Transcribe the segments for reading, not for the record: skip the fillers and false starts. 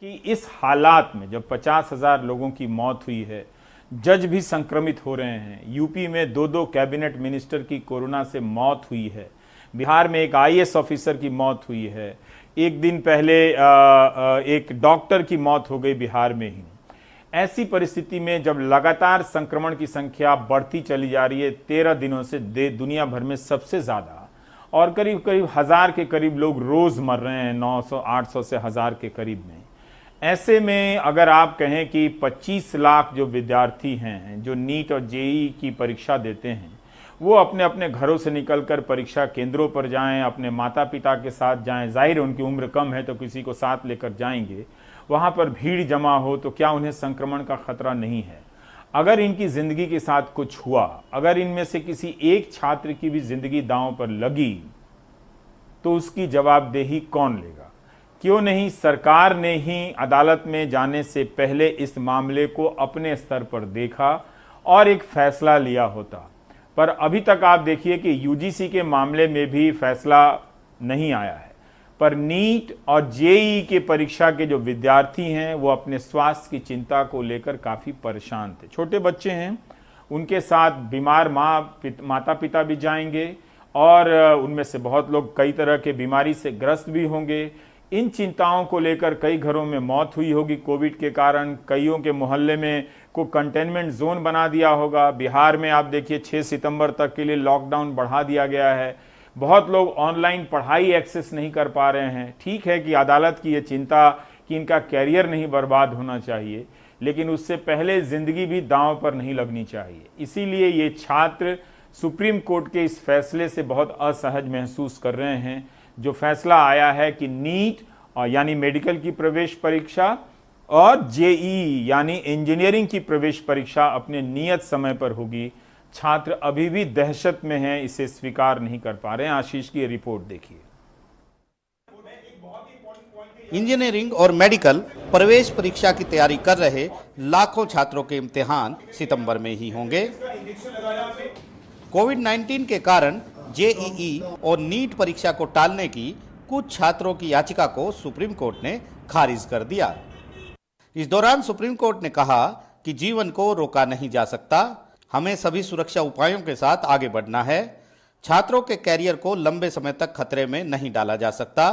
कि इस हालात में जब 50,000 लोगों की मौत हुई है, जज भी संक्रमित हो रहे हैं, यूपी में दो कैबिनेट मिनिस्टर की कोरोना से मौत हुई है, बिहार में एक आईएएस ऑफिसर की मौत हुई है, एक दिन पहले एक डॉक्टर की मौत हो गई बिहार में ही। ऐसी परिस्थिति में जब लगातार संक्रमण की संख्या बढ़ती चली जा रही है, 13 दिनों से दुनिया भर में सबसे ज्यादा, और करीब करीब 1000 के करीब लोग रोज मर रहे हैं, 900 800 से 1000 के करीब में। ऐसे में अगर आप कहें कि 25 लाख जो विद्यार्थी हैं जो नीट और जेईई की परीक्षा देते हैं, वो अपने अपने घरों से निकलकर परीक्षा केंद्रों पर जाएं, अपने माता पिता के साथ जाएं, जाहिर है उनकी उम्र कम है तो किसी को साथ लेकर जाएंगे, वहां पर भीड़ जमा हो तो क्या उन्हें संक्रमण का खतरा नहीं है? अगर इनकी जिंदगी के साथ कुछ हुआ, अगर इनमें से किसी एक छात्र की भी जिंदगी दांव पर लगी, तो उसकी जवाबदेही कौन लेगा? क्यों नहीं सरकार ने ही अदालत में जाने से पहले इस मामले को अपने स्तर पर देखा और एक फैसला लिया होता? पर अभी तक आप देखिए कि यूजीसी के मामले में भी फैसला नहीं आया है। पर नीट और जेईई के परीक्षा के जो विद्यार्थी हैं वो अपने स्वास्थ्य की चिंता को लेकर काफी परेशान थे। छोटे बच्चे हैं, उनके साथ बीमार माता पिता भी जाएंगे और उनमें से बहुत लोग कई तरह के बीमारी से ग्रस्त भी होंगे। इन चिंताओं को लेकर कई घरों में मौत हुई होगी कोविड के कारण, कईयों के मोहल्ले में को कंटेनमेंट जोन बना दिया होगा। बिहार में आप देखिए 6 सितंबर तक के लिए लॉकडाउन बढ़ा दिया गया है। बहुत लोग ऑनलाइन पढ़ाई एक्सेस नहीं कर पा रहे हैं। ठीक है कि अदालत की ये चिंता कि इनका कैरियर नहीं बर्बाद होना चाहिए, लेकिन उससे पहले जिंदगी भी दांव पर नहीं लगनी चाहिए। इसीलिए ये छात्र सुप्रीम कोर्ट के इस फैसले से बहुत असहज महसूस कर रहे हैं। जो फैसला आया है कि नीट यानी मेडिकल की प्रवेश परीक्षा और जेईई यानी इंजीनियरिंग की प्रवेश परीक्षा अपने नियत समय पर होगी, छात्र अभी भी दहशत में हैं, इसे स्वीकार नहीं कर पा रहे हैं। आशीष की रिपोर्ट देखिए। इंजीनियरिंग और मेडिकल प्रवेश परीक्षा की तैयारी कर रहे लाखों छात्रों के इम्तिहान सितंबर में ही होंगे। कोविड-19 के कारण जेईई और नीट परीक्षा को टालने की कुछ छात्रों की याचिका को सुप्रीम कोर्ट ने खारिज कर दिया। इस दौरान सुप्रीम कोर्ट ने कहा कि जीवन को रोका नहीं जा सकता, हमें सभी सुरक्षा उपायों के साथ आगे बढ़ना है। छात्रों के कैरियर को लंबे समय तक खतरे में नहीं डाला जा सकता।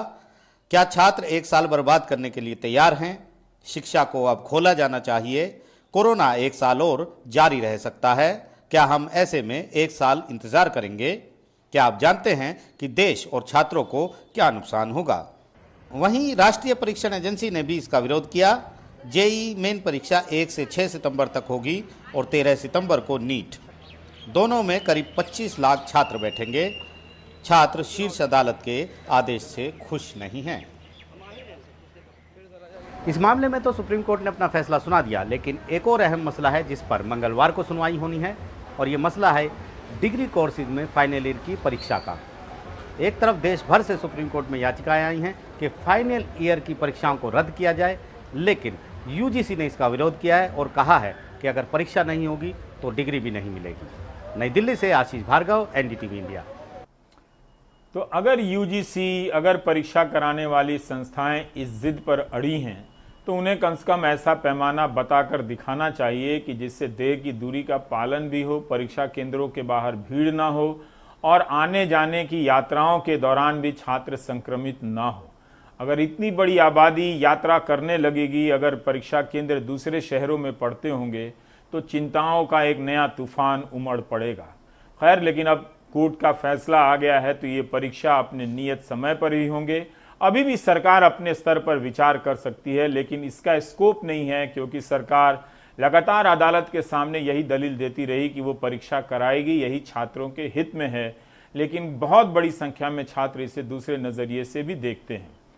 क्या छात्र 1 साल बर्बाद करने के लिए तैयार हैं? शिक्षा को अब खोला जाना चाहिए। कोरोना 1 साल और जारी रह सकता है। क्या हम ऐसे में 1 साल इंतजार करेंगे? क्या आप जानते हैं कि देश और छात्रों को क्या नुकसान होगा? वहीं राष्ट्रीय परीक्षण एजेंसी ने भी इसका विरोध किया। जेईई मेन परीक्षा 1 से 6 सितंबर तक होगी और 13 सितंबर को नीट। दोनों में करीब 25 लाख छात्र बैठेंगे। छात्र शीर्ष अदालत के आदेश से खुश नहीं हैं। इस मामले में तो सुप्रीम कोर्ट ने अपना फैसला सुना दिया, लेकिन एक और अहम मसला है जिस पर मंगलवार को सुनवाई होनी है, और ये मसला है डिग्री कोर्सेज में फाइनल ईयर की परीक्षा का। एक तरफ देश भर से सुप्रीम कोर्ट में याचिकाएं आई हैं कि फाइनल ईयर की परीक्षाओं को रद्द किया जाए, लेकिन यूजीसी ने इसका विरोध किया है और कहा है कि अगर परीक्षा नहीं होगी तो डिग्री भी नहीं मिलेगी। नई दिल्ली से आशीष भार्गव, एनडीटीवी इंडिया। तो अगर यूजीसी, अगर परीक्षा कराने वाली संस्थाएं इस जिद पर अड़ी हैं, तो उन्हें कम से कम ऐसा पैमाना बताकर दिखाना चाहिए कि जिससे देह की दूरी का पालन भी हो, परीक्षा केंद्रों के बाहर भीड़ ना हो और आने जाने की यात्राओं के दौरान भी छात्र संक्रमित ना हो। अगर इतनी बड़ी आबादी यात्रा करने लगेगी, अगर परीक्षा केंद्र दूसरे शहरों में पड़ते होंगे, तो चिंताओं का एक नया तूफान उमड़ पड़ेगा। खैर, लेकिन अब कोर्ट का फैसला आ गया है तो ये परीक्षा अपने नियत समय पर ही होंगे। अभी भी सरकार अपने स्तर पर विचार कर सकती है, लेकिन इसका स्कोप नहीं है, क्योंकि सरकार लगातार अदालत के सामने यही दलील देती रही कि वो परीक्षा कराएगी, यही छात्रों के हित में है। लेकिन बहुत बड़ी संख्या में छात्र इसे दूसरे नजरिए से भी देखते हैं।